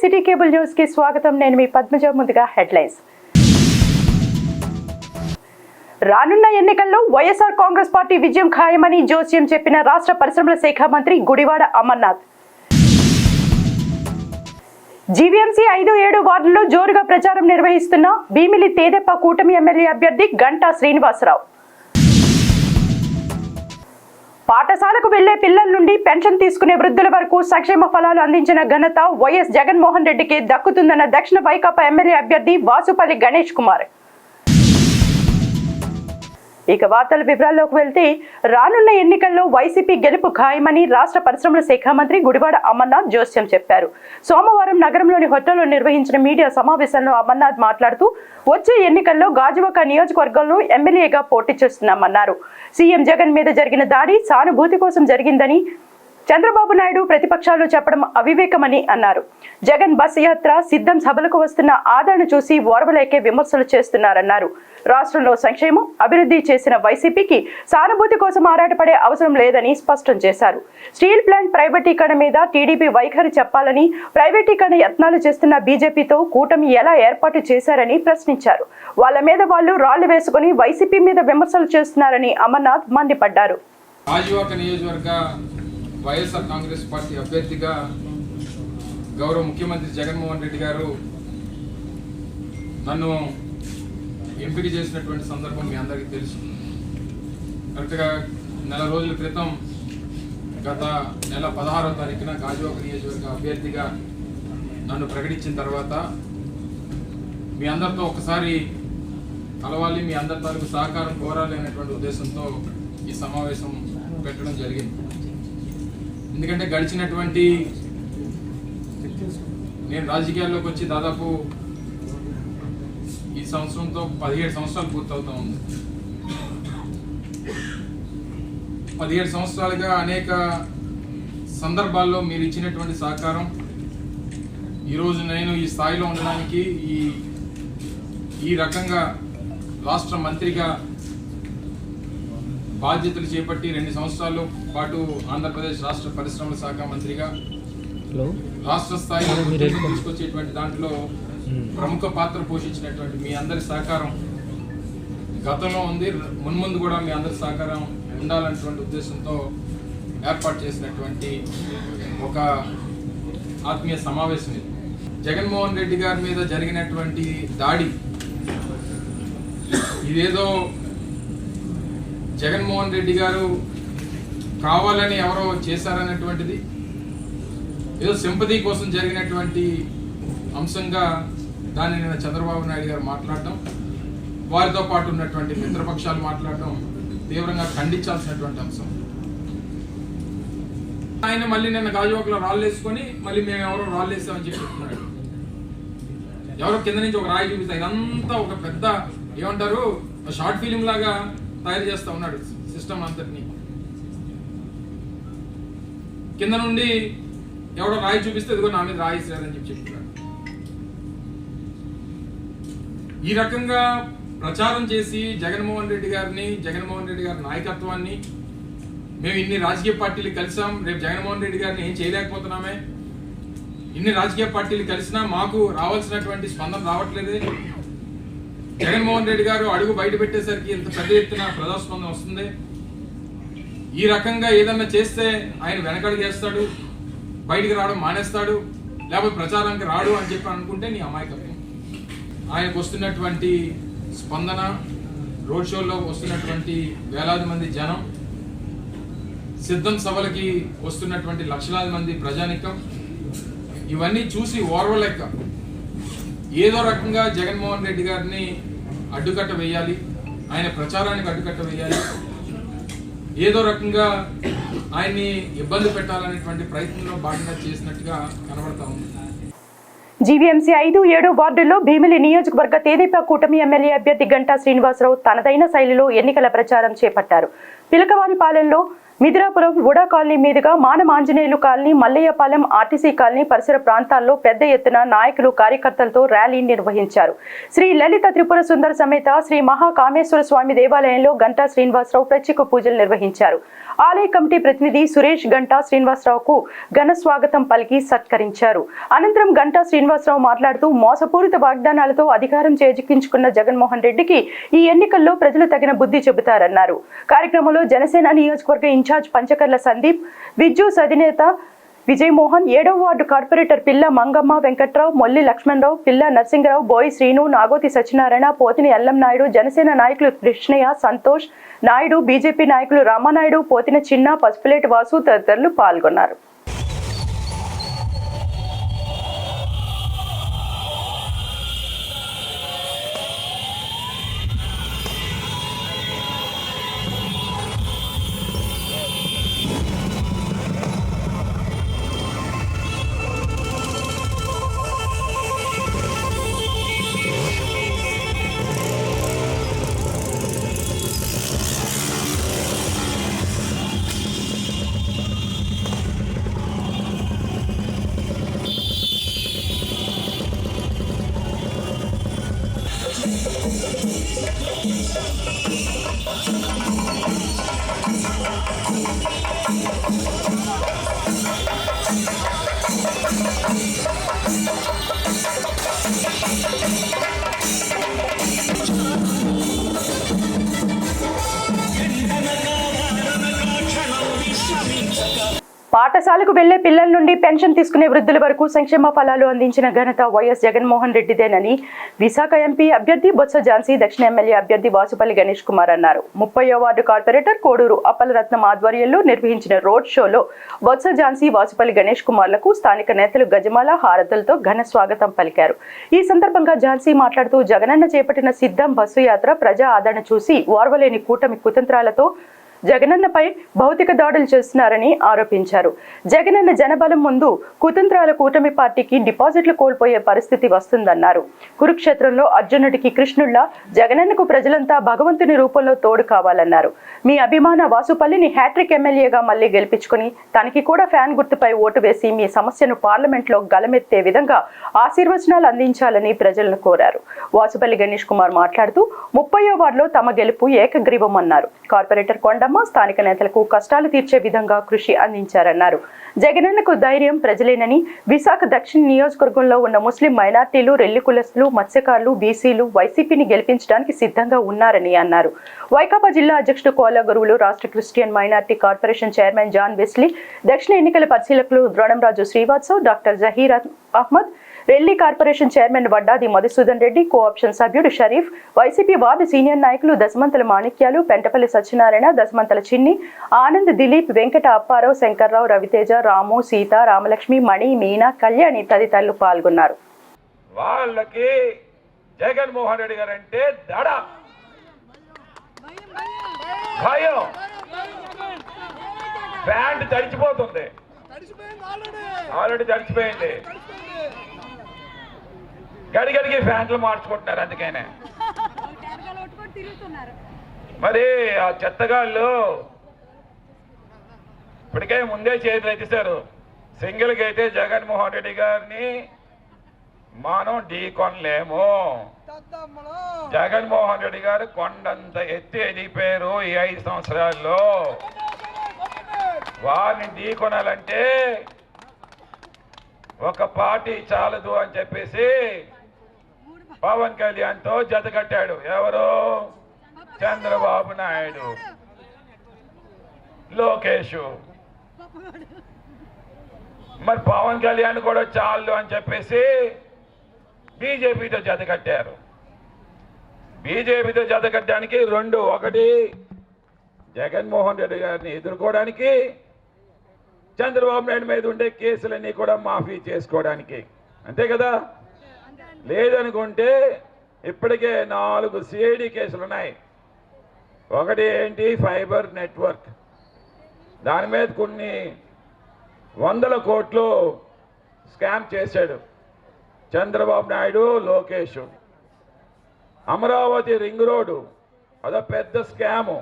City cable news కి స్వాగతం. నేను మీ పద్మజ. ముందుగా హెడ్లైన్స్. రానున్న ఎన్నికల్లో వైఎస్ఆర్ కాంగ్రెస్ పార్టీ విజయం ఖాయమని జోస్యం చెప్పిన రాష్ట్ర పరిశ్రమల శాఖ మంత్రి గుడివాడ అమర్నాథ్. జీవీఎంసీ 5-7 వార్డుల్లో జోరుగా ప్రచారం నిర్వహిస్తున్న భీమిలి తేదెప్ప కూటమి ఎమ్మెల్యే అభ్యర్థి గంటా శ్రీనివాసరావు. పాఠశాలకు వెళ్లే పిల్లల నుండి పెన్షన్ తీసుకునే వృద్ధుల వరకు సంక్షేమ ఫలాలు అందించిన ఘనత వైఎస్ జగన్మోహన్ రెడ్డికి దక్కుతుందన్న దక్షిణ వైకాపా ఎమ్మెల్యే అభ్యర్థి వాసుపల్లి గణేష్ కుమార్. ఇక వార్తల వివరాల్లోకి వెళ్తే, రానున్న ఎన్నికల్లో వైసీపీ గెలుపు ఖాయమని రాష్ట్ర పరిశ్రమల శాఖ మంత్రి గుడివాడ అమర్నాథ్ జోస్యం చెప్పారు. సోమవారం నగరంలోని హోటల్లో నిర్వహించిన మీడియా సమావేశంలో అమర్నాథ్ మాట్లాడుతూ, వచ్చే ఎన్నికల్లో గాజువాక నియోజకవర్గంలో ఎమ్మెల్యేగా పోటీ చేస్తున్నామన్నారు. సీఎం జగన్ మీద జరిగిన దాడి సానుభూతి కోసం జరిగిందని, చంద్రబాబు నాయుడు ప్రతిపక్షాలు చెప్పడం అవివేకమని అన్నారు. జగన్ బస్ యాత్ర సిద్ధం సభలకు వస్తున్న ఆదరణ చూసి ఓర్వలేకే విమర్శలు చేస్తున్నారన్నారు. రాష్ట్రంలో సంక్షేమం అభివృద్ధి చేసిన వైసీపీకి సానుభూతి కోసం ఆరాటపడే అవసరం లేదని స్పష్టం చేశారు. స్టీల్ ప్లాంట్ ప్రైవేటీకరణ మీద టీడీపీ వైఖరి చెప్పాలని, ప్రైవేటీకరణ యత్నాలు చేస్తున్న బీజేపీతో కూటమి ఎలా ఏర్పాటు చేశారని ప్రశ్నించారు. వాళ్ళ మీద వాళ్ళు రాళ్లు వేసుకుని వైసీపీ మీద విమర్శలు చేస్తున్నారని అమర్నాథ్ మండిపడ్డారు. వైఎస్ఆర్ కాంగ్రెస్ పార్టీ అభ్యర్థిగా గౌరవ ముఖ్యమంత్రి జగన్మోహన్ రెడ్డి గారు నన్ను ఎంపిక చేసినటువంటి సందర్భం మీ అందరికీ తెలుసు. కరెక్ట్గా నెల రోజుల క్రితం గత నెల 16వ తారీఖున గాజువాక నియోజకవర్గ అభ్యర్థిగా నన్ను ప్రకటించిన తర్వాత మీ అందరితో ఒకసారి కలవాలి, మీ అందరి తాలూకు సహకారం కోరాలి అనేటువంటి ఉద్దేశంతో ఈ సమావేశం పెట్టడం జరిగింది. ఎందుకంటే గడిచినటువంటి నేను రాజకీయాల్లోకి వచ్చి దాదాపు ఈ సంవత్సరంతో 17 సంవత్సరాలు పూర్తవుతా ఉంది. 17 సంవత్సరాలుగా అనేక సందర్భాల్లో మీరు ఇచ్చినటువంటి సహకారం ఈరోజు నేను ఈ స్థాయిలో ఉండడానికి, ఈ రకంగా రాష్ట్ర మంత్రిగా బాధ్యతలు చేపట్టి 2 సంవత్సరాల పాటు ఆంధ్రప్రదేశ్ రాష్ట్ర పరిశ్రమల శాఖ మంత్రిగా రాష్ట్ర స్థాయిలో తీసుకొచ్చేటువంటి దాంట్లో ప్రముఖ పాత్ర పోషించినటువంటి మీ అందరి సహకారం గతంలో ఉంది, మున్ముందు కూడా మీ అందరి సహకారం ఉండాలన్నటువంటి ఉద్దేశంతో ఏర్పాటు చేసినటువంటి ఒక ఆత్మీయ సమావేశం ఇది. జగన్మోహన్ రెడ్డి గారి మీద జరిగినటువంటి దాడి ఇదేదో జగన్మోహన్ రెడ్డి గారు కావాలని ఎవరో చేశారనేటువంటిది, ఏదో సింపతి కోసం జరిగినటువంటి అంశంగా దాన్ని నిన్న చంద్రబాబు నాయుడు గారు మాట్లాడటం, వారితో పాటు ఉన్నటువంటి మిత్రపక్షాలు మాట్లాడటం తీవ్రంగా ఖండించాల్సినటువంటి అంశం. ఆయన మళ్ళీ నిన్న గాజువాకలో రాళ్ళు వేసుకొని మళ్ళీ మేము ఎవరో రాళ్ళు వేసామని చెప్తున్నాడు. ఎవరో కింద నుంచి ఒక రాయి చూపిస్తారు. ఇదంతా ఒక పెద్ద ఏమంటారు షార్ట్ ఫిలిం లాగా తయారు చేస్తా ఉన్నాడు సిస్టమ్ అంతటిని. కింద నుండి ఎవడో రాయి చూపిస్తే ఇదిగో నా మీద రాయి ఇస్తారని చెప్తున్నాడు. ఈ రకంగా ప్రచారం చేసి జగన్మోహన్ రెడ్డి గారి నాయకత్వాన్ని మేము ఇన్ని రాజకీయ పార్టీలు కలిసాం, రేపు జగన్మోహన్ రెడ్డి గారిని ఏం చేయలేకపోతున్నామే, ఇన్ని రాజకీయ పార్టీలు కలిసినా మాకు రావాల్సినటువంటి స్పందన రావట్లేదు, జగన్మోహన్ రెడ్డి గారు అడుగు బయట పెట్టేసరికి ఇంత పెద్ద ఎత్తున ప్రజాస్పందన వస్తుంది, ఈ రకంగా ఏదన్నా చేస్తే ఆయన వెనకడుగు వేస్తాడు, బయటికి రావడం మానేస్తాడు, లేకపోతే ప్రచారానికి రాడు అని చెప్పి అనుకుంటే నీ అమాయకత్వం. ఆయనకు వస్తున్నటువంటి స్పందన, రోడ్ షోల్లో వస్తున్నటువంటి వేలాది మంది జనం, సిద్ధం సభలకి వస్తున్నటువంటి లక్షలాది మంది ప్రజానికం, ఇవన్నీ చూసి ఓర్వలేక ఏదో రకంగా జగన్మోహన్ రెడ్డి గారిని అడ్డుకట్ట వేయాలి, ఆయన ప్రచారానికి అడ్డుకట్ట వేయాలి, ఏదో రకంగా ఆయన్ని ఇబ్బంది పెట్టాలనేటువంటి ప్రయత్నంలో భాగంగా చేసినట్టుగా కనబడతా ఉంది. జీవీఎంసీ 5-7 వార్డుల్లో భీమిలి నియోజకవర్గ తేదీప కూటమి ఎమ్మెల్యే అభ్యర్థి గంటా శ్రీనివాసరావు తనదైన శైలిలో ఎన్నికల ప్రచారం చేపట్టారు. పిలకవానిపాలెంలో మిదిరాపురం వుడా కాలనీ మీదుగా మానం Anjaneyulu colony, Mallayyapalem, RTC colony పరిసర ప్రాంతాల్లో పెద్ద ఎత్తున నాయకులు, కార్యకర్తలతో ర్యాలీ నిర్వహించారు. శ్రీ లలిత త్రిపుర సుందర సమేత శ్రీ మహాకామేశ్వర స్వామి దేవాలయంలో గంటా శ్రీనివాసరావు ప్రత్యేక పూజలు నిర్వహించారు. ఆలయ కమిటీ ప్రతినిధి సురేష్ గంటా శ్రీనివాసరావుకు ఘన స్వాగతం పలికి సత్కరించారు. అనంతరం గంటా శ్రీనివాసరావు మాట్లాడుతూ మోసపూరిత వాగ్దానాలతో అధికారం చేజిక్కించుకున్న జగన్మోహన్ రెడ్డికి ఈ ఎన్నికల్లో ప్రజలు తగిన బుద్ధి చెబుతారన్నారు. కార్యక్రమంలో జనసేన నియోజకవర్గ ఇన్ఛార్జ్ పంచకర్ల సందీప్, విద్యుత్ అధినేత విజయమోహన్, 7వ వార్డు కార్పొరేటర్ పిల్ల మంగమ్మ వెంకట్రావు, మొల్లి లక్ష్మణరావు, పిల్ల నరసింగరావు, బోయి శ్రీను, నాగోతి సత్యనారాయణ, పోతిని ఎల్లం నాయుడు, జనసేన నాయకులు కృష్ణయ్య, సంతోష్ నాయుడు, బీజేపీ నాయకులు రామానాయుడు, పోతిన చిన్న, పసుపులేటి వాసు తదితరులు పాల్గొన్నారు. పాఠశాలకు వెళ్లే పిల్లల నుండి పెన్షన్ తీసుకునే వృద్ధుల వరకు సంక్షేమ ఫలాలు అందించిన ఘనత వైఎస్ జగన్మోహన్ రెడ్డిదేనని విశాఖ ఎంపీ అభ్యర్థి బొత్స ఝాన్సీ, దక్షిణ ఎమ్మెల్యే అభ్యర్థి వాసుపల్లి గణేష్ కుమార్ అన్నారు. 30వ వార్డు కార్పొరేటర్ కోడూరు అప్పలరత్నం ఆధ్వర్యంలో నిర్వహించిన రోడ్ షోలో బొత్స ఝాన్సీ, వాసుపల్లి గణేష్ కుమార్లకు స్థానిక నేతలు గజమాల, హారతులతో ఘన స్వాగతం పలికారు. ఈ సందర్భంగా ఝాన్సీ మాట్లాడుతూ జగనన్న చేపట్టిన సిద్ధం బస్సు యాత్ర ప్రజా ఆదరణ చూసి ఓర్వలేని కూటమి కుతంత్రాలతో జగనన్నపై భౌతిక దాడులు చేస్తున్నారని ఆరోపించారు. జగనన్న జనబలం ముందు కుతంత్రాల కూటమి పార్టీకి డిపాజిట్లు కోల్పోయే పరిస్థితి వస్తుందన్నారు. కురుక్షేత్రంలో అర్జునుడికి కృష్ణుళ్ల జగనన్నకు ప్రజలంతా భగవంతుని రూపంలో తోడు కావాలన్నారు. మీ అభిమాన వాసుపల్లిని హ్యాట్రిక్ ఎమ్మెల్యేగా మళ్లీ గెలిపించుకుని తనకి కూడా ఫ్యాన్ గుర్తుపై ఓటు వేసి మీ సమస్యను పార్లమెంట్లో గలమెత్తే విధంగా ఆశీర్వచనాలు అందించాలని ప్రజలను కోరారు. వాసుపల్లి గణేష్ కుమార్ మాట్లాడుతూ 30వ వార్డులో తమ గెలుపు ఏకగ్రీవమన్నారు. కార్పొరేటర్ కొండమ్మ స్థానిక నేతలకు కష్టాలు తీర్చే విధంగా కృషి అందించారన్నారు. జగనన్నకు ధైర్యం ప్రజలేనని, విశాఖ దక్షిణ నియోజకవర్గంలో ఉన్న ముస్లిం మైనార్టీలు, రెల్లి కులస్తులు, మత్స్యకారులు, బీసీలు వైసీపీని గెలిపించడానికి సిద్ధంగా ఉన్నారని అన్నారు. వైకాపా జిల్లా అధ్యక్షుడు కోలా గురువులు, రాష్ట్ర Christian minority corporation chairman John Wesley, దక్షిణ ఎన్నికల పరిశీలకులు Dronamraju Srivatsav, doctor Zaheer Ahmed, Relli corporation chairman Vaddadi Madhusudan Reddy, co-option సభ్యుడు షరీఫ్, వైసీపీ వార్డు సీనియర్ నాయకులు దశమంతల మాణిక్యాలు, పెంటపల్లి సత్యనారాయణ, దశమంతల చిన్ని, ఆనంద్, దిలీప్, వెంకట అప్పారావు, శంకర్రావు, రవితేజ, రాము, సీత, రామలక్ష్మి, మణి, మీనా, కళ్యాణి తదితరులు పాల్గొన్నారు. వాళ్ళకి జగన్మోహన్ రెడ్డి గారు అంటే దడ, భయం, ప్యాంట్ తడిచిపోతుంది, ఆల్రెడీ తడిచిపోయింది, గడిగడికి ఫ్యాంట్లు మార్చుకుంటున్నారు. అందుకనే మరి ఆ చెత్తగాళ్ళు ఇప్పటికే ముందే చేతులు ఎత్తేసారు. సింగిల్కి అయితే జగన్మోహన్ రెడ్డి గారిని మనం ఢీ కొనలేము. జగన్మోహన్ రెడ్డి గారు కొండంత ఎత్తి ఎదిగిపోయారు ఈ 5 సంవత్సరాల్లో. వారిని ఢీ కొనాలంటే ఒక పార్టీ చాలదు అని చెప్పేసి పవన్ కళ్యాణ్ తో జత కట్టాడు. ఎవరు? చంద్రబాబు నాయుడు, లోకేష్. మరి పవన్ కళ్యాణ్ కూడా చాలు అని చెప్పేసి బీజేపీతో జత కట్టారు. బీజేపీతో జత కట్టడానికి 2: ఒకటి జగన్మోహన్ రెడ్డి గారిని ఎదుర్కోవడానికి, చంద్రబాబు నాయుడు మీద ఉండే కేసులన్నీ కూడా మాఫీ చేసుకోవడానికి. అంతే కదా? లేదనుకుంటే ఇప్పటికే 4 సిఐడి కేసులు ఉన్నాయి. ఒకటి ఏంటి? ఫైబర్ నెట్వర్క్, దాని మీద కొన్ని 100 కోట్లు స్కామ్ చేశాడు చంద్రబాబు నాయుడు, లోకేష్. అమరావతి రింగ్ రోడ్డు, అదో పెద్ద స్కాము.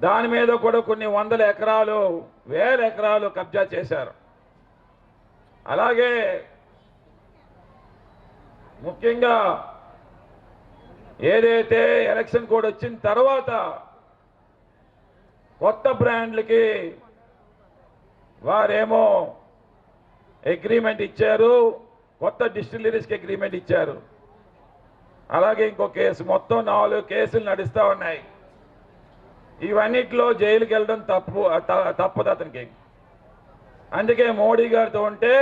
దాని మీద కూడా కొన్ని వందల ఎకరాలు, వేల ఎకరాలు కబ్జా చేశారు. అలాగే ముఖ్యంగా ఏదైతే ఎలక్షన్ కోడ్ వచ్చిన తర్వాత కొత్త బ్రాండ్లకి వారేమో అగ్రిమెంట్ ఇచ్చారు, కొత్త డిస్టిలరీస్కి అగ్రిమెంట్ ఇచ్చారు. అలాగే ఇంకో కేసు, మొత్తం 4 కేసులు నడుస్తూ ఉన్నాయి. ఇవన్నిట్లో జైలుకి వెళ్ళడం తప్పదు అతనికి. అందుకే మోడీ గారితో ఉంటే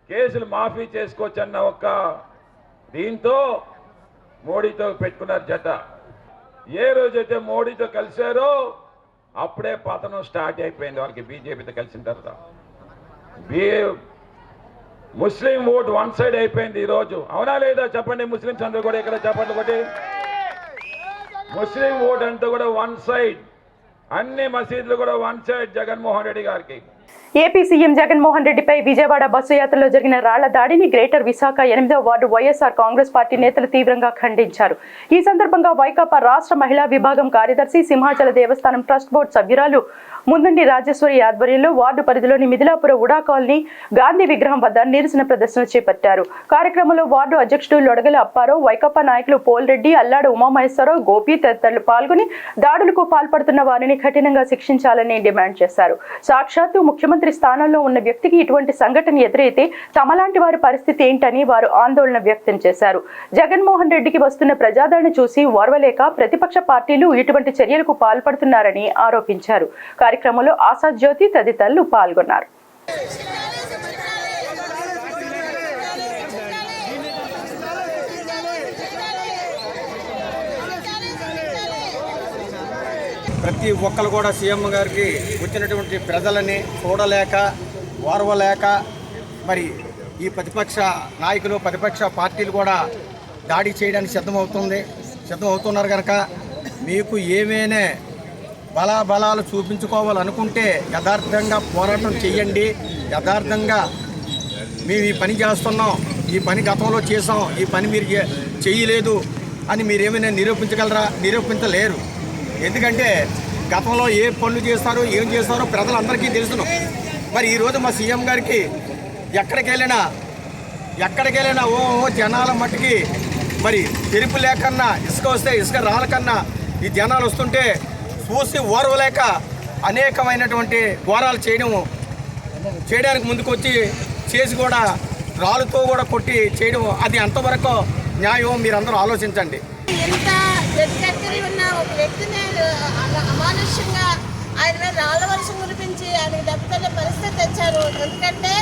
కేసులు మాఫీ చేసుకోవచ్చన్న ఒక దీంతో మోడీతో పెట్టుకున్నారు జత. ఏ రోజైతే మోడీతో కలిశారో అప్పుడే పతనం స్టార్ట్ అయిపోయింది వాళ్ళకి. బీజేపీతో కలిసిన తర్వాత ముస్లిం ఓట్ వన్ సైడ్ అయిపోయింది ఈరోజు. అవునా లేదా చెప్పండి? ముస్లింస్ అందరూ కూడా ఇక్కడ చెప్పండి. ఒకటి ముస్లిం ఓట్ అంతా కూడా వన్ సైడ్, అన్ని మసీదులు కూడా వన్ సైడ్ జగన్మోహన్ రెడ్డి గారికి. ఏపీ సీఎం జగన్మోహన్ రెడ్డిపై విజయవాడ బస్సు యాత్రలో జరిగిన రాళ్ల దాడిని గ్రేటర్ విశాఖ 8వ వార్డు వైఎస్ఆర్ కాంగ్రెస్ పార్టీ నేతలు తీవ్రంగా ఖండించారు. ఈ సందర్భంగా వైకాపా రాష్ట్ర మహిళా విభాగం కార్యదర్శి, సింహాచల దేవస్థానం ట్రస్ట్ బోర్డు సభ్యురాలు ముందుండి రాజేశ్వరి ఆధ్వర్యంలో వార్డు పరిధిలోని మిథిలాపుర ఉడా కాలనీ గాంధీ విగ్రహం వద్ద నిరసన ప్రదర్శన చేపట్టారు. కార్యక్రమంలో వార్డు అధ్యక్షుడు లొడగల అప్పారావు, వైకాపా నాయకులు పోల్రెడ్డి, అల్లాడు ఉమామహేశ్వరరావు, గోపి తదితరులు పాల్గొని దాడులకు పాల్పడుతున్న వారిని కఠినంగా శిక్షించాలని డిమాండ్ చేశారు. సాక్షాత్తు ముఖ్యమంత్రి స్థానంలో ఉన్న వ్యక్తికి ఇటువంటి సంఘటన ఎదురైతే తమలాంటి వారి పరిస్థితి ఏంటని వారు ఆందోళన వ్యక్తం చేశారు. జగన్మోహన్ రెడ్డికి వస్తున్న ప్రజాదరణ చూసి ఓర్వలేక ప్రతిపక్ష పార్టీలు ఇటువంటి చర్యలకు పాల్పడుతున్నారని ఆరోపించారు. కార్యక్రమంలో ఆసాద్ జ్యోతి తదితరులు పాల్గొన్నారు. ప్రతి ఒక్కరు కూడా సీఎం గారికి వచ్చినటువంటి ప్రజలని చూడలేక ఓర్వలేక మరి ఈ ప్రతిపక్ష నాయకులు, ప్రతిపక్ష పార్టీలు కూడా దాడి చేయడానికి సిద్ధమవుతున్నారు కనుక మీకు ఏమైనా బలాలు చూపించుకోవాలనుకుంటే యథార్థంగా పోరాటం చేయండి. యథార్థంగా మేము ఈ పని చేస్తున్నాం, ఈ పని గతంలో చేసాం, ఈ పని మీరు చేయలేదు అని మీరేమైనా నిరూపించగలరా? నిరూపించలేరు. ఎందుకంటే గతంలో ఏ పనులు చేస్తారో ఏం చేస్తారో ప్రజలందరికీ తెలుసును. మరి ఈరోజు మా సీఎం గారికి ఎక్కడికి వెళ్ళినా ఓ జనాల మట్టుకి మరి తెరుపు లేకన్నా, ఇసుక వస్తే ఇసుక రాలకన్నా ఈ జనాలు వస్తుంటే చూసి ఓర్వలేక అనేకమైనటువంటి ఘోరాలు చేయడానికి ముందుకొచ్చి చేసి కూడా రాళ్ళతో కూడా కొట్టి చేయడం, అది ఎంతవరకు న్యాయం మీరందరూ ఆలోచించండి. ఎంత వ్యక్తి ఉన్న ఒక వ్యక్తిని అమానుష్యంగా ఆయన మీద రాళ్ళ వర్షం కురిపించి ఆయనకి దెబ్బతల్లే పరిస్థితి తెచ్చారు. ఎందుకంటే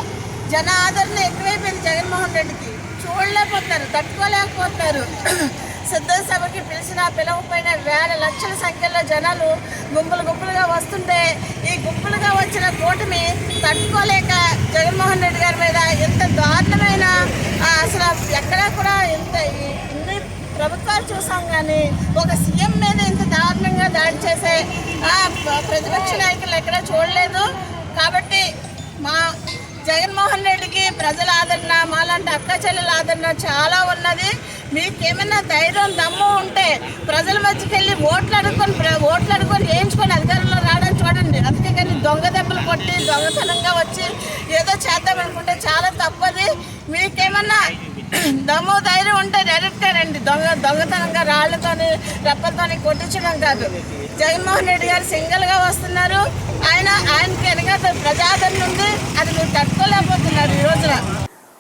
జన ఆదరణ ఎక్కువైపోయింది జగన్మోహన్ రెడ్డికి. చూడలేకపోతున్నారు, తట్టుకోలేకపోతున్నారు. సిద్ధ సభకి పిలవకపోయిన వేల లక్షల సంఖ్యలో జనాలు గుంపులుగా వస్తుంటే ఈ గుంపులుగా వచ్చిన కూటమి తట్టుకోలేక జగన్మోహన్ రెడ్డి గారి మీద ఎంత దారుణమైన, అసలు ఎక్కడా కూడా ఇన్ని ప్రభుత్వాలు చూసాం కానీ ఒక సీఎం మీద ఇంత దారుణంగా దాడి చేసే ప్రతిపక్ష నాయకులు ఎక్కడా చూడలేదు. కాబట్టి మా జగన్మోహన్ రెడ్డికి ప్రజల ఆదరణ, మాలాంటి అక్క చెల్లెల ఆదరణ చాలా ఉన్నది. మీకేమైనా ధైర్యం, దమ్ము ఉంటే ప్రజల మధ్యకి వెళ్ళి ఓట్లు అడుకొని వేయించుకొని అధికారంలో రావడం చూడండి. అందుకే కానీ దొంగ దెబ్బలు కొట్టి దొంగతనంగా వచ్చి ఏదో చేద్దామనుకుంటే చాలా తప్పది. మీకేమన్నా దమ్ము ధైర్యం ఉంటే డైరెక్ట్గా రండి. దొంగతనంగా రాళ్లతోని రెప్పలతోని కొట్టించడం కాదు. జగన్మోహన్ రెడ్డి గారు సింగిల్గా వస్తున్నారు. ఆయనకి వెనక ప్రజాదరణ ఉంది. అది మీరు తట్టుకోలేకపోతున్నారు ఈ రోజున.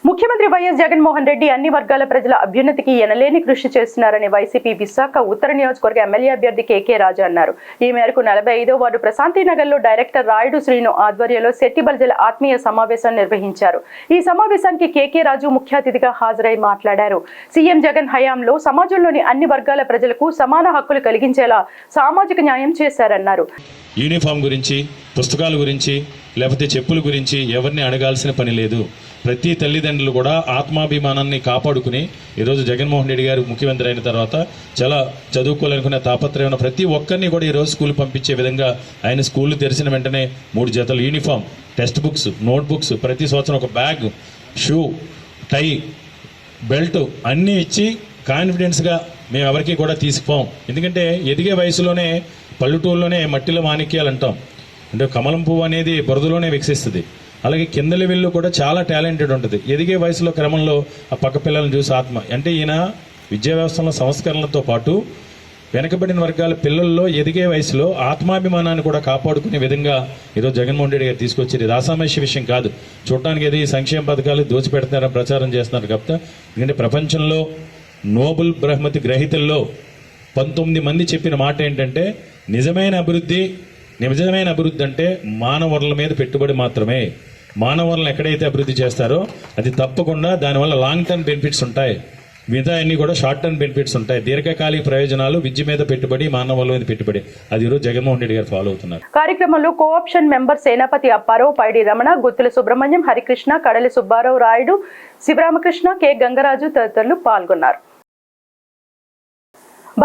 ముఖ్యమంత్రి వైఎస్ జగన్మోహన్ రెడ్డి అన్ని వర్గాల ప్రజల అభ్యున్నతికి ఎనలేని కృషి చేస్తున్నారని వైసీపీ విశాఖ ఉత్తర నియోజకవర్గ ఎమ్మెల్యే అభ్యర్థి కేకే రాజు అన్నారు. ఈ మేరకు 45వ వార్డు ప్రశాంతినగర్లో డైరెక్టర్ రాయుడు శ్రీను ఆధ్వర్యంలో శెట్టి బల్జల ఆత్మీయ సమావేశం నిర్వహించారు. ఈ సమావేశానికి కేకే రాజు ముఖ్య అతిథిగా హాజరై మాట్లాడారు. సీఎం జగన్ హయాంలో సమాజంలోని అన్ని వర్గాల ప్రజలకు సమాన హక్కులు కలిగించేలా సామాజిక న్యాయం చేశారన్నారు. యూనిఫామ్ గురించి, పుస్తకాల గురించి, లేకపోతే చెప్పుల గురించి ఎవరిని అడగాల్సిన పని లేదు. ప్రతి తల్లిదండ్రులు కూడా ఆత్మాభిమానాన్ని కాపాడుకుని ఈరోజు జగన్మోహన్ రెడ్డి గారు ముఖ్యమంత్రి అయిన తర్వాత చాలా చదువుకోవాలనుకునే తాపత్రయం ప్రతి ఒక్కరిని కూడా ఈరోజు స్కూల్ పంపించే విధంగా ఆయన స్కూల్ తెరిచిన వెంటనే 3 జతలు uniform, text books, note books, ప్రతి సంవత్సరం ఒక బ్యాగ్, షూ, టై, బెల్ట్ అన్నీ ఇచ్చి కాన్ఫిడెన్స్గా మేము ఎవరికి కూడా తీసుకుపోం. ఎందుకంటే ఎదిగే వయసులోనే పల్లెటూరులోనే మట్టిలో మాణిక్యాలు అంటాం, అంటే కమలం పువ్వు అనేది బురదలోనే వికసిస్తుంది. అలాగే కింద లెవెల్లో కూడా చాలా టాలెంటెడ్ ఉంటుంది. ఎదిగే వయసులో క్రమంలో ఆ పక్క పిల్లలను చూసి ఆత్మ అంటే ఈయన విద్యా వ్యవస్థలో సంస్కరణలతో పాటు వెనకబడిన వర్గాల పిల్లల్లో ఎదిగే వయసులో ఆత్మాభిమానాన్ని కూడా కాపాడుకునే విధంగా ఈరోజు జగన్మోహన్ రెడ్డి గారు తీసుకొచ్చారు. ఇది ఆసామాన్య విషయం కాదు. చూడటానికి ఏది సంక్షేమ పథకాలు దోచిపెడుతున్నారని ప్రచారం చేస్తున్నారు కాబట్టి, ఎందుకంటే ప్రపంచంలో నోబెల్ బహుమతి గ్రహీతల్లో 19 మంది చెప్పిన మాట ఏంటంటే నిజమైన అభివృద్ధి అంటే మానవరుల మీద పెట్టుబడి మాత్రమే. మానవరులను ఎక్కడైతే అభివృద్ధి చేస్తారో అది తప్పకుండా దానివల్ల లాంగ్ టర్మ్ బెనిఫిట్స్ ఉంటాయి, మిగతా అన్ని కూడా షార్ట్ టర్మ్ బెనిఫిట్స్ ఉంటాయి. దీర్ఘకాలిక ప్రయోజనాలు విద్య మీద పెట్టుబడి, మానవుల మీద పెట్టుబడి. అది ఈరోజు జగన్మోహన్ రెడ్డి గారు ఫాలో అవుతున్నారు. కార్యక్రమంలో కోఆప్షన్ మెంబర్ సేనాపతి అప్పారావు, పైడి రమణ, గుత్తుల సుబ్రహ్మణ్యం, హరికృష్ణ, కడలి సుబ్బారావు రాయుడు, శివరామకృష్ణ, కె గంగరాజు తదితరులు పాల్గొన్నారు.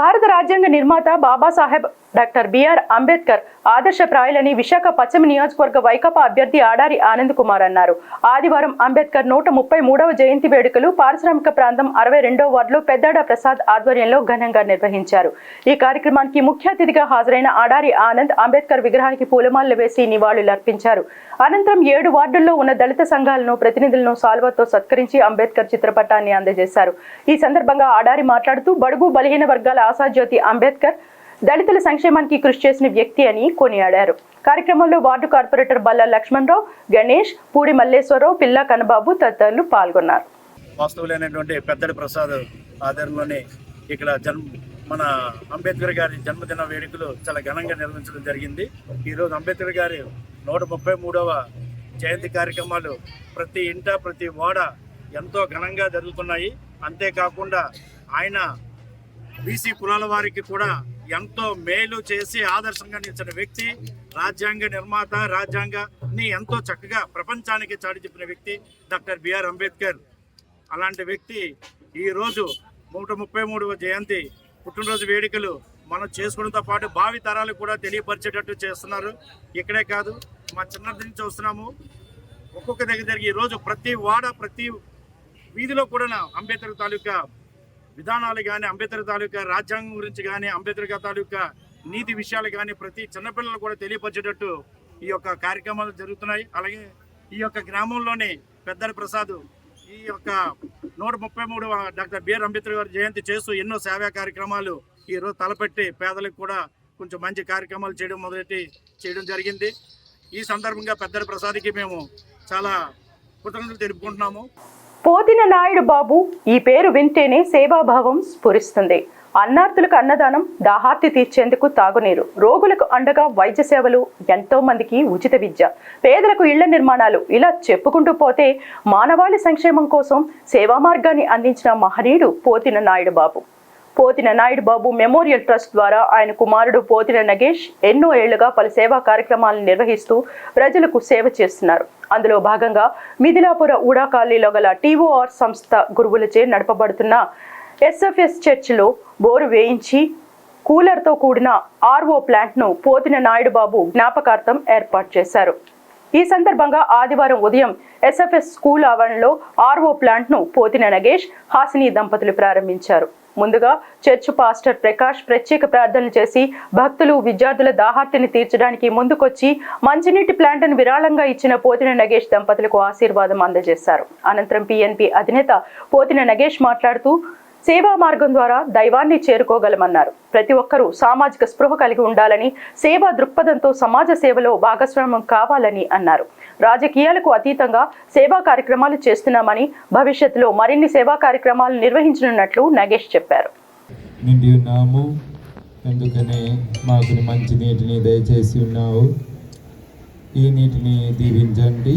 భారత రాజ్యాంగ నిర్మాత బాబాసాహెబ్ డాక్టర్ బిఆర్ అంబేద్కర్ ఆదర్శప్రాయులని విశాఖ పశ్చిమ నియోజకవర్గ వైకాపా అభ్యర్థి ఆడారి ఆనంద్ కుమార్ అన్నారు. ఆదివారం అంబేద్కర్ 133వ జయంతి వేడుకలు పారిశ్రామిక ప్రాంతం 62వ వార్డులో పెద్దాడ ప్రసాద్ ఆధ్వర్యంలో ఘనంగా నిర్వహించారు. ఈ కార్యక్రమానికి ముఖ్య అతిథిగా హాజరైన ఆడారి ఆనంద్ అంబేద్కర్ విగ్రహానికి పూలమాలలు వేసి నివాళులర్పించారు. అనంతరం 7 వార్డుల్లో ఉన్న దళిత సంఘాలను ప్రతినిధులను సాల్వాతో సత్కరించి అంబేద్కర్ చిత్రపటాన్ని అందజేశారు. ఈ సందర్భంగా ఆడారి మాట్లాడుతూ బడుగు బలహీన వర్గాల ఆశాజ్యోతి అంబేద్కర్ దళితుల సంక్షేమానికి కృషి చేసిన వ్యక్తి అని కొనియాడారు. కార్యక్రమంలో వార్డు కార్పొరేటర్ బల్లా లక్ష్మణరావు, గణేష్, పూడి మల్లేశ్వరరావు, పిల్లా కన్నబాబు తదితరులు పాల్గొన్నారు. వాస్తవులైనటువంటి పెద్దడి ప్రసాద్ ఆధ్వర్యంలోని ఇక్కడ మన అంబేద్కర్ గారి జన్మదిన వేడుకలు చాలా ఘనంగా నిర్వహించడం జరిగింది. ఈరోజు అంబేద్కర్ గారి 133వ జయంతి కార్యక్రమాలు ప్రతి ఇంట ప్రతి వాడ ఎంతో ఘనంగా జరుగుతున్నాయి. అంతేకాకుండా ఆయన బీసీ కులాల వారికి కూడా ఎంతో మేలు చేసి ఆదర్శంగా నిలిచిన వ్యక్తి, రాజ్యాంగ నిర్మాత, రాజ్యాంగాన్ని ఎంతో చక్కగా ప్రపంచానికి చాటి చెప్పిన వ్యక్తి డాక్టర్ బిఆర్ అంబేద్కర్. అలాంటి వ్యక్తి ఈరోజు 133వ జయంతి పుట్టినరోజు వేడుకలు మనం చేసుకోవడంతో పాటు భావి తరాలకు కూడా తెలియపరిచేటట్టు చేస్తున్నారు. ఇక్కడే కాదు, మా చిన్నది నుంచి వస్తున్నాము, ఒక్కొక్క దగ్గర ఈరోజు ప్రతి వాడ ప్రతి వీధిలో కూడా అంబేద్కర్ తాలూకా విధానాలు కానీ, అంబేద్కర్ తాలూకా రాజ్యాంగం గురించి కానీ, అంబేద్కర్ తాలూకా నీతి విషయాలు కానీ ప్రతి చిన్నపిల్లలు కూడా తెలియపరిచేటట్టు ఈ యొక్క కార్యక్రమాలు జరుగుతున్నాయి. అలాగే ఈ యొక్క గ్రామంలోని పెద్దడి ప్రసాద్ ఈ యొక్క 133వ డాక్టర్ బిఆర్ అంబేద్కర్ గారి జయంతి చేస్తూ ఎన్నో సేవా కార్యక్రమాలు ఈరోజు తలపెట్టి పేదలకు కూడా కొంచెం మంచి కార్యక్రమాలు చేయడం జరిగింది. ఈ సందర్భంగా పెద్దడి ప్రసాద్కి మేము చాలా కృతజ్ఞతలు తెలుపుకుంటున్నాము. పోతిన నాయుడు బాబు ఈ పేరు వింటేనే సేవాభావం స్ఫురిస్తుంది. అన్నార్థులకు అన్నదానం, దాహార్తి తీర్చేందుకు తాగునీరు, రోగులకు అండగా వైద్య సేవలు, ఎంతో మందికి ఉచిత విద్య, పేదలకు ఇళ్ల నిర్మాణాలు, ఇలా చెప్పుకుంటూ పోతే మానవాళి సంక్షేమం కోసం సేవా మార్గాన్ని అందించిన మహనీయుడు పోతిన నాయుడు బాబు. పోతిన నాయుడు బాబు మెమోరియల్ ట్రస్ట్ ద్వారా ఆయన కుమారుడు పోతిన నగేష్ ఎన్నో ఏళ్లుగా పలు సేవా కార్యక్రమాలను నిర్వహిస్తూ ప్రజలకు సేవ చేస్తున్నారు. అందులో భాగంగా మిథిలాపుర ఊడా కాలనీలో గల టీఓఆర్ సంస్థ గురువులచే నడపబడుతున్న ఎస్ఎఫ్ఎస్ చర్చిలో బోరు వేయించి కూలర్తో కూడిన ఆర్ఓ ప్లాంట్ను పోతిన నాయుడు బాబు జ్ఞాపకార్థం ఏర్పాటు చేశారు. ఈ సందర్భంగా ఆదివారం ఉదయం ఎస్ఎఫ్ఎస్ స్కూల్ ఆవరణలో ఆర్ఓ ప్లాంట్ను పోతిన నగేష్, హాసిని దంపతులు ప్రారంభించారు. ముందుగా చర్చ్ పాస్టర్ ప్రకాష్ ప్రత్యేక ప్రార్థనలు చేసి భక్తులు, విద్యార్థుల దాహార్తిని తీర్చడానికి ముందుకొచ్చి మంచినీటి ప్లాంట్ను విరాళంగా ఇచ్చిన పోతిన నగేష్ దంపతులకు ఆశీర్వాదం అందజేశారు. అనంతరం పిఎన్పి అధినేత పోతిన నగేష్ మాట్లాడుతూ సేవా మార్గం ద్వారా దైవాన్ని చేరుకోగలమన్నారు. ప్రతి ఒక్కరూ సామాజిక స్పృహ కలిగి ఉండాలని, సేవా దృక్పథంతో సమాజ సేవలో భాగస్వామ్యం కావాలని అన్నారు. రాజకీయాలకు అతీతంగా సేవా కార్యక్రమాలు చేస్తున్నామని, భవిష్యత్తులో మరిన్ని సేవా కార్యక్రమాలు నిర్వహించనున్నట్లు నగేష్ చెప్పారు. నిండి ఉన్నాము, అందుకనే మాకు మంచి నీటిని దయచేసి ఉన్నావు. ఈ నీటిని దీవించండి,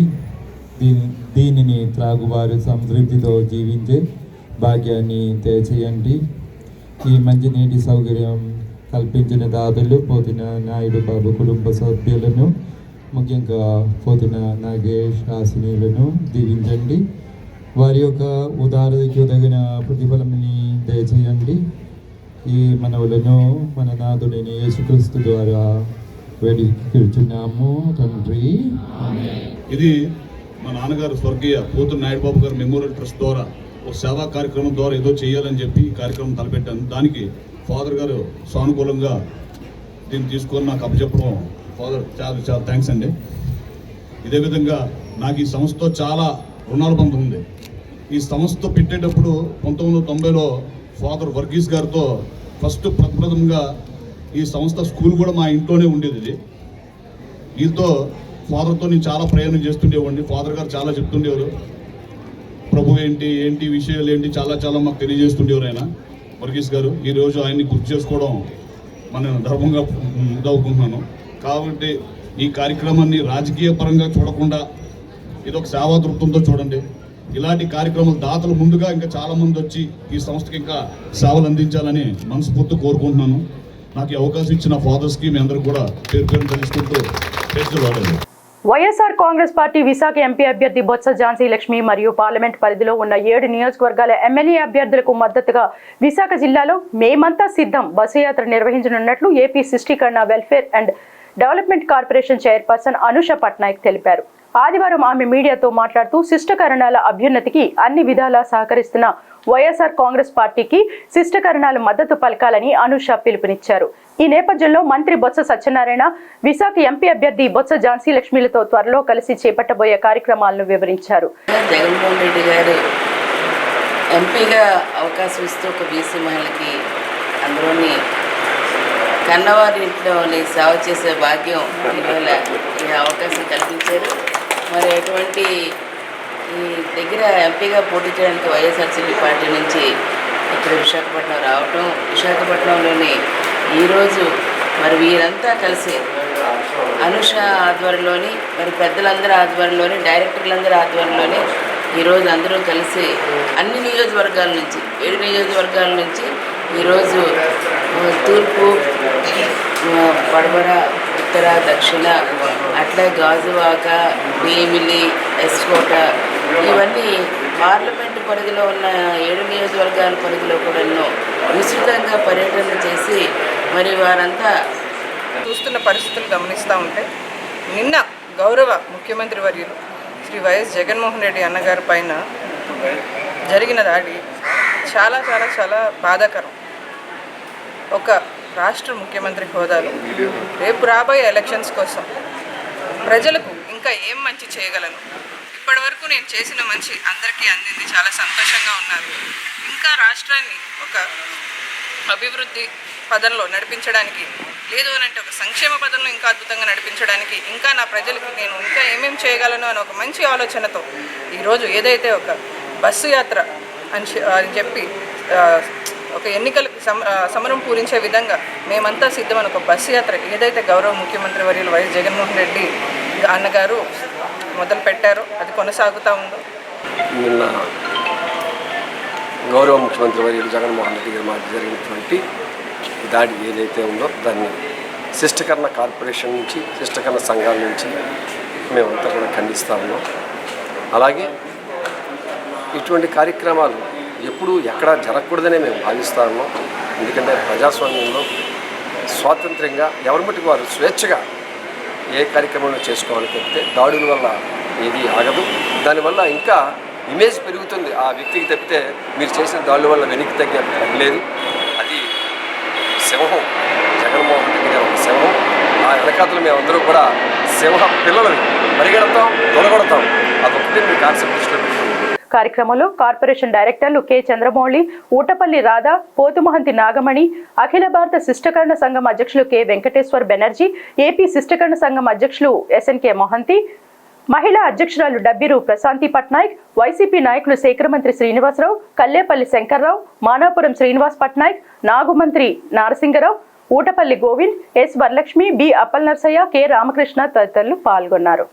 దీనిని త్రాగువారు సంతృప్తితో జీవించే భాగ్యాన్ని దయచేయండి. ఈ మంచినీటి సౌకర్యం కల్పించిన దాతలు పోతిన నాయుడు బాబు కుటుంబ సభ్యులను, ముఖ్యంగా పోతిన నాగేష్, హాసినీలను దీవించండి. వారి యొక్క ఉదారతకు తగిన ప్రతిఫలంని దయచేయండి. ఈ మనవులను మన నాథుడైన యేసుక్రీస్తు ద్వారా వేడుకుంటున్నాము తండ్రి. ఇది మా నాన్నగారు స్వర్గీయ పోతిన నాయుడు బాబు గారు మెమోరియల్ ట్రస్ట్ ద్వారా ఒక సేవా కార్యక్రమం ద్వారా ఏదో చేయాలని చెప్పి ఈ కార్యక్రమం తలపెట్టాను. దానికి ఫాదర్ గారు సానుకూలంగా దీన్ని తీసుకొని నాకు అప్పచెప్పడం ఫాదర్ చాలా చాలా థ్యాంక్స్ అండి. ఇదే విధంగా నాకు ఈ సంస్థతో చాలా రుణాల బంధం ఉంది. ఈ సంస్థ పెట్టేటప్పుడు 1990లో ఫాదర్ వర్గీస్ గారితో ఫస్ట్ ప్రప్రథమంగా ఈ సంస్థ స్కూల్ కూడా మా ఇంట్లోనే ఉండేది. ఇది వీళ్ళతో ఫాదర్తో నేను చాలా ప్రయాణం చేస్తుండేవాడిని. ఫాదర్ గారు చాలా చెప్తుండేవారు, ప్రభు ఏంటి విషయాలు ఏంటి చాలా మాకు తెలియజేస్తుండేవారు ఆయన వర్గీస్ గారు. ఈరోజు ఆయన్ని గుర్తు చేసుకోవడం మనం ధర్మంగా ఇదవుకుంటున్నాను. కాబట్టి ఈ కార్యక్రమాన్ని రాజకీయ పరంగా చూడకుండా ఇదొక సేవా దృక్పథంతో చూడండి. ఇలాంటి కార్యక్రమాలు దాతలు ముందుగా ఇంకా చాలామంది వచ్చి ఈ సంస్థకి ఇంకా సేవలు అందించాలని మనస్ఫూర్తి కోరుకుంటున్నాను. నాకు ఈ అవకాశం ఇచ్చిన ఫాదర్స్కి మీ అందరికి కూడా పేరు తెలుసుకుంటూ వాడాలి. వైఎస్ఆర్ కాంగ్రెస్ పార్టీ విశాఖ ఎంపీ అభ్యర్థి బొత్స ఝాన్సీ లక్ష్మి మరియు పార్లమెంట్ పరిధిలో ఉన్న 7 నియోజకవర్గాల ఎమ్మెల్యే అభ్యర్థులకు మద్దతుగా విశాఖ జిల్లాలో మేమంతా సిద్ధం బస్సు యాత్ర నిర్వహించనున్నట్లు ఏపీ శిష్టీకరణ welfare and development corporation chairperson Anusha Patnaik తెలిపారు. ఆదివారం ఆమె మీడియాతో మాట్లాడుతూ శిష్టకరణాల అభ్యున్నతికి అన్ని విధాలా సహకరిస్తున్న వైఎస్ఆర్ కాంగ్రెస్ పార్టీకి శిష్టకరణాలు మద్దతు పలకాలని అనుష పిలుపునిచ్చారు. ఈ నేపథ్యంలో మంత్రి బొత్స సత్యనారాయణ విశాఖ ఎంపీ అభ్యర్థి బొత్స ఝాన్సీ లక్ష్మిలతో త్వరలో కలిసి చేపట్టబోయే కార్యక్రమాలను వివరించారు. జగన్మోహన్ రెడ్డి గారు ఎంపీగా అవకాశం ఇస్తూ ఒక బీసీ మహిళకి అందులోని కన్నవారి ఇంట్లోని సేవ చేసే భాగ్యం ఇవాళ ఈ అవకాశం కల్పించారు. మరి అటువంటి ఈ దగ్గర ఎంపీగా పోటీ చేయడానికి వైఎస్ఆర్సీపీ పార్టీ నుంచి ఇక్కడ విశాఖపట్నం రావటం, విశాఖపట్నంలోని ఈరోజు మరి వీరంతా కలిసి అనుష ఆధ్వర్యంలోని మరి పెద్దలందరి ఆధ్వర్యంలోని డైరెక్టర్లందరి ఆధ్వర్యంలోని ఈరోజు అందరూ కలిసి అన్ని నియోజకవర్గాల నుంచి 7 నియోజకవర్గాల నుంచి ఈరోజు తూర్పు, పడమర, ఉత్తర, దక్షిణ, అట్లా గాజువాక, భీమిలి, ఎస్కోట ఇవన్నీ పార్లమెంటు పరిధిలో ఉన్న 7 నియోజకవర్గాల పరిధిలో కూడా విస్తృతంగా పర్యటన చేసి మరి వారంతా చూస్తున్న పరిస్థితులు గమనిస్తూ ఉంటే నిన్న గౌరవ ముఖ్యమంత్రి వర్యులు శ్రీ వైఎస్ జగన్మోహన్ రెడ్డి అన్నగారి పైన జరిగిన దాడి చాలా చాలా చాలా బాధాకరం. ఒక రాష్ట్ర ముఖ్యమంత్రి హోదాలో రేపు రాబోయే ఎలక్షన్స్ కోసం ప్రజలకు ఇంకా ఏం మంచి చేయగలను, ఇప్పటి వరకు నేను చేసిన మంచి అందరికీ అందింది, చాలా సంతోషంగా ఉన్నారు, ఇంకా రాష్ట్రాన్ని ఒక అభివృద్ధి పదంలో నడిపించడానికి లేదు అని అంటే ఒక సంక్షేమ పదంలో ఇంకా అద్భుతంగా నడిపించడానికి ఇంకా నా ప్రజలకు నేను ఇంకా ఏమేమి చేయగలను అని ఒక మంచి ఆలోచనతో ఈరోజు ఏదైతే ఒక బస్సు యాత్ర అని చెప్పి ఒక ఎన్నికలకు సమరం పూరించే విధంగా మేమంతా సిద్ధమని ఒక బస్సు యాత్ర ఏదైతే గౌరవ ముఖ్యమంత్రి వర్యులు వైఎస్ జగన్మోహన్ రెడ్డి అన్నగారు మొదలు పెట్టారో అది కొనసాగుతూ ఉందో. నిన్న గౌరవ ముఖ్యమంత్రి వర్యులు జగన్మోహన్ రెడ్డి గారి మధ్య జరిగినటువంటి దాడి ఏదైతే ఉందో దాన్ని శిష్టకరణ కార్పొరేషన్ నుంచి, శిష్టకరణ సంఘాల నుంచి మేమంతా కూడా ఖండిస్తూ ఉన్నాం. అలాగే ఇటువంటి కార్యక్రమాలు ఎప్పుడు ఎక్కడ జరగకూడదనే మేము భావిస్తూ ఉన్నాం. ఎందుకంటే ప్రజాస్వామ్యంలో స్వాతంత్ర్యంగా ఎవరి మట్టుకు వారు స్వేచ్ఛగా ఏ కార్యక్రమంలో చేసుకోవాలని చెప్తే దాడుల వల్ల ఏది ఆగదు. దానివల్ల ఇంకా ఇమేజ్ పెరుగుతుంది ఆ వ్యక్తికి. తప్పితే మీరు చేసిన దాడుల వల్ల వెనక్కి తగ్గలేదు. అది సింహం, జగన్మోహన్ రెడ్డి గారు ఒక సింహం. ఆ వెనకాతలు మేమందరూ కూడా సింహ పిల్లలని పరిగెడతాం, తొలగొడతాం. అదొకటి మీ కాన్సెప్ట్ దృష్టిలో పెట్టుకుంటాం. కార్యక్రమంలో కార్పొరేషన్ డైరెక్టర్లు కె చంద్రమౌళి, ఊటపల్లి రాధా, పోతుమహంతి నాగమణి, అఖిల భారత శిష్టకరణ సంఘం అధ్యక్షులు కె వెంకటేశ్వర్ బెనర్జీ, ఏపీ శిష్టకరణ సంఘం అధ్యక్షులు ఎస్ఎన్కే మొహంతి, మహిళా అధ్యక్షురాలు డబ్బిరు ప్రశాంతి పట్నాయక్, వైసీపీ నాయకులు Sekharamantri Srinivasarao, Kallepalli Shankarrao, Manapuram Srinivas Patnaik, Nagumantri Narasingarao, Utapalli Govind, S Varalakshmi, B Appal Narsayya, K Ramakrishna తదితరులు పాల్గొన్నారు.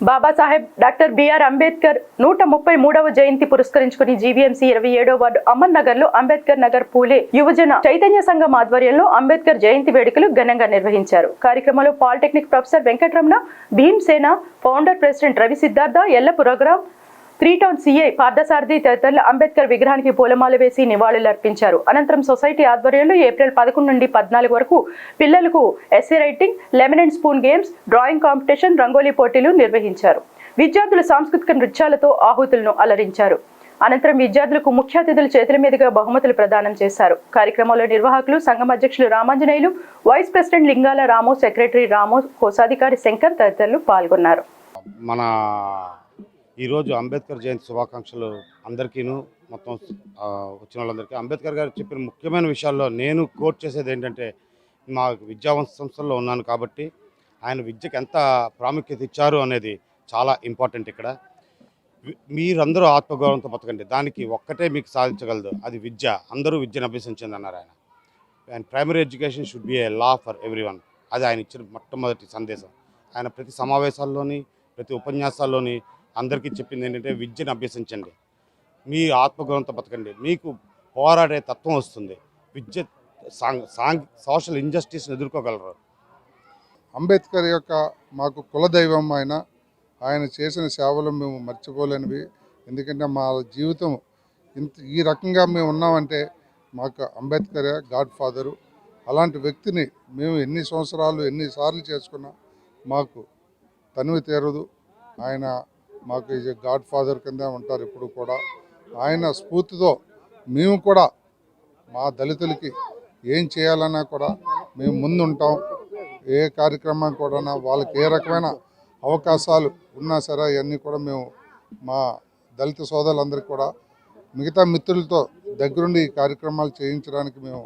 బాబాసాహెబ్ డాక్టర్ బిఆర్ అంబేద్కర్ 133వ జయంతి పురస్కరించుకుని జీవీఎంసీ 27వ వార్డు అమన్ నగర్ లో అంబేద్కర్ నగర్ పూలే యువజన చైతన్య సంఘం ఆధ్వర్యంలో అంబేద్కర్ జయంతి వేడుకలు ఘనంగా నిర్వహించారు. కార్యక్రమంలో polytechnic professor Venkataramana, Bhimsena founder president Ravi Siddhartha, ఎల్ల ప్రోగ్రాం 3 టౌన్ సిఐ పార్థసారథి తదితరులు అంబేద్కర్ విగ్రహానికి పూలమాల వేసి నివాళులర్పించారు. అనంతరం సొసైటీ ఆధ్వర్యంలో ఏప్రిల్ 11 నుండి 14 వరకు పిల్లలకు essay writing, lemon and spoon games, drawing competition, rangoli పోటీలు నిర్వహించారు. విద్యార్థులు సాంస్కృతిక నృత్యాలతో ఆహుతులను అలరించారు. అనంతరం విద్యార్థులకు ముఖ్య అతిథుల చేతుల మీదుగా బహుమతులు ప్రదానం చేశారు. కార్యక్రమంలో నిర్వాహకులు, సంఘం అధ్యక్షులు రామాంజనేయులు, వైస్ ప్రెసిడెంట్ లింగాల రాము, సెక్రటరీ రాము, కోశాధికారి శంకర్ తదితరులు పాల్గొన్నారు. మన ఈరోజు అంబేద్కర్ జయంతి శుభాకాంక్షలు అందరికీను, మొత్తం వచ్చిన వాళ్ళందరికీ. అంబేద్కర్ గారు చెప్పిన ముఖ్యమైన విషయాల్లో నేను కోట్ చేసేది ఏంటంటే, మా విద్యా సంస్థల్లో ఉన్నాను కాబట్టి ఆయన విద్యకు ఎంత ప్రాముఖ్యత ఇచ్చారు అనేది చాలా ఇంపార్టెంట్. ఇక్కడ మీరందరూ ఆత్మగౌరవంతో బతకండి, దానికి ఒక్కటే మీకు సాధించగలదు, అది విద్య. అందరూ విద్యను అభ్యసించండి అన్నారు ఆయన. And primary education should be A law for everyone. అది ఆయన ఇచ్చిన మొట్టమొదటి సందేశం. ఆయన ప్రతి సమావేశాల్లోని, ప్రతి ఉపన్యాసాల్లోని అందరికీ చెప్పింది ఏంటంటే, విద్యను అభ్యసించండి, మీ ఆత్మగౌరవంతో బతకండి, మీకు పోరాడే తత్వం వస్తుంది, విద్య సోషల్ ఇంజస్టిస్ని ఎదుర్కోగలరు. అంబేద్కర్ యొక్క మాకు కులదైవం ఆయన చేసిన సేవలు మేము మర్చిపోలేనివి. ఎందుకంటే మా జీవితం ఈ రకంగా మేము ఉన్నామంటే మాకు అంబేద్కర్ గాడ్ ఫాదరు. అలాంటి వ్యక్తిని మేము ఎన్నిసార్లు చేసుకున్నా మాకు తనివి తీరదు. ఆయన మాకు గాడ్ ఫాదర్ కింద ఉంటారు ఇప్పుడు కూడా. ఆయన స్ఫూర్తితో మేము కూడా మా దళితులకి ఏం చేయాలన్నా కూడా మేము ముందుంటాం. ఏ కార్యక్రమం కూడా వాళ్ళకి ఏ రకమైన అవకాశాలు ఉన్నా సరే అవన్నీ కూడా మేము మా దళిత సోదరులందరికీ కూడా మిగతా మిత్రులతో దగ్గరుండి ఈ కార్యక్రమాలు చేయించడానికి మేము.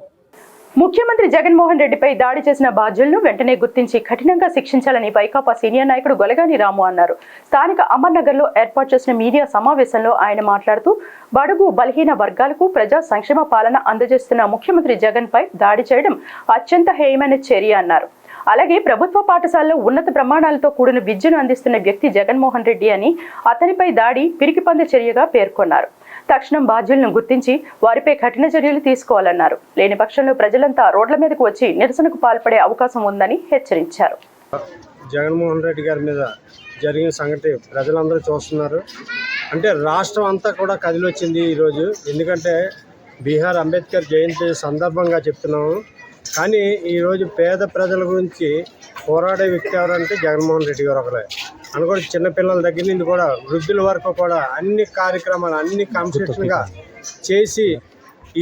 ముఖ్యమంత్రి జగన్మోహన్ రెడ్డిపై దాడి చేసిన బాధ్యులను వెంటనే గుర్తించి కఠినంగా శిక్షించాలని వైకాపా సీనియర్ నాయకుడు గొలగాని రాము అన్నారు. స్థానిక అమర్నగర్లో ఏర్పాటు చేసిన మీడియా సమావేశంలో ఆయన మాట్లాడుతూ, బడుగు బలహీన వర్గాలకు ప్రజా సంక్షేమ పాలన అందజేస్తున్న ముఖ్యమంత్రి జగన్పై దాడి చేయడం అత్యంత హేయమైన చర్య అన్నారు. అలాగే ప్రభుత్వ పాఠశాలలో ఉన్నత ప్రమాణాలతో కూడిన విద్యను అందిస్తున్న వ్యక్తి జగన్మోహన్ రెడ్డి అని, అతనిపై దాడి పిరికిపంద చర్యగా పేర్కొన్నారు. తక్షణం బాధ్యులను గుర్తించి వారిపై కఠిన చర్యలు తీసుకోవాలన్నారు. లేని పక్షంలో ప్రజలంతా రోడ్ల మీదకు వచ్చి నిరసనకు పాల్పడే అవకాశం ఉందని హెచ్చరించారు. జగన్మోహన్ రెడ్డి గారి మీద జరిగిన సంగతి ప్రజలందరూ చూస్తున్నారు. అంటే రాష్ట్రం అంతా కూడా కదిలొచ్చింది ఈరోజు. ఎందుకంటే బీహార్ అంబేద్కర్ జయంతి సందర్భంగా చెప్తున్నాము. కానీ ఈరోజు పేద ప్రజల గురించి పోరాడే వ్యక్తి ఎవరంటే జగన్మోహన్ రెడ్డి గారు ఒకరే అనుకోండి. చిన్నపిల్లల దగ్గర నుండి కూడా వృద్ధుల వరకు కూడా అన్ని కార్యక్రమాలు అన్ని కాన్స్టిట్యూషన్గా చేసి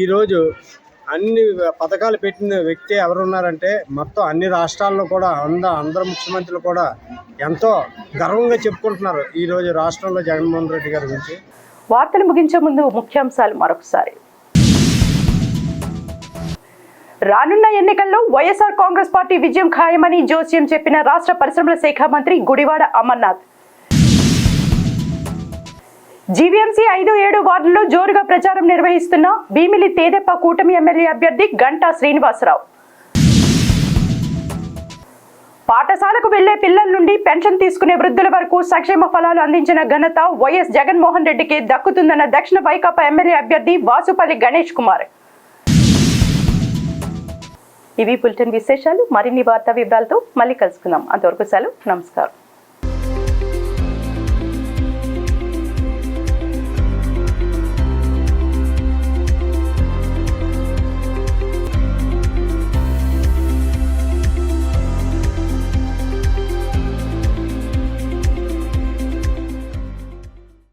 ఈరోజు అన్ని పథకాలు పెట్టిన వ్యక్తి ఎవరున్నారంటే మొత్తం అన్ని రాష్ట్రాల్లో కూడా అందరు ముఖ్యమంత్రులు కూడా ఎంతో గర్వంగా చెప్పుకుంటున్నారు ఈరోజు రాష్ట్రంలో జగన్మోహన్ రెడ్డి గారి గురించి. వార్తలు ముగించే ముందు ముఖ్యాంశాలు మరొకసారి. రానున్న ఎన్నికల్లో వైఎస్ఆర్ కాంగ్రెస్ పార్టీ విజయం ఖాయమని జోస్యం చెప్పిన రాష్ట్ర పరిశ్రమల శాఖ మంత్రి గుడివాడ అమర్నాథ్. జీవీఎంసీ 5-7 వార్డుల్లో జోరుగా ప్రచారం నిర్వహిస్తున్న భీమిలి తేదెప్ప కూటమి ఎమ్మెల్యే అభ్యర్థి గంటా శ్రీనివాసరావు. పాఠశాలకు వెళ్లే పిల్లల నుండి పెన్షన్ తీసుకునే వృద్ధుల వరకు సంక్షేమ ఫలాలు అందించిన ఘనత వైఎస్ జగన్మోహన్ రెడ్డికి దక్కుతుందన్న దక్షిణ వైకాపా ఎమ్మెల్యే అభ్యర్థి వాసుపల్లి గణేష్ కుమార్. ఇవి బులెటిన్ విశేషాలు. మరిన్ని వార్తా వివరాలతో మళ్ళీ కలుసుకుందాం. అంతవరకు సెలవు. నమస్కారం.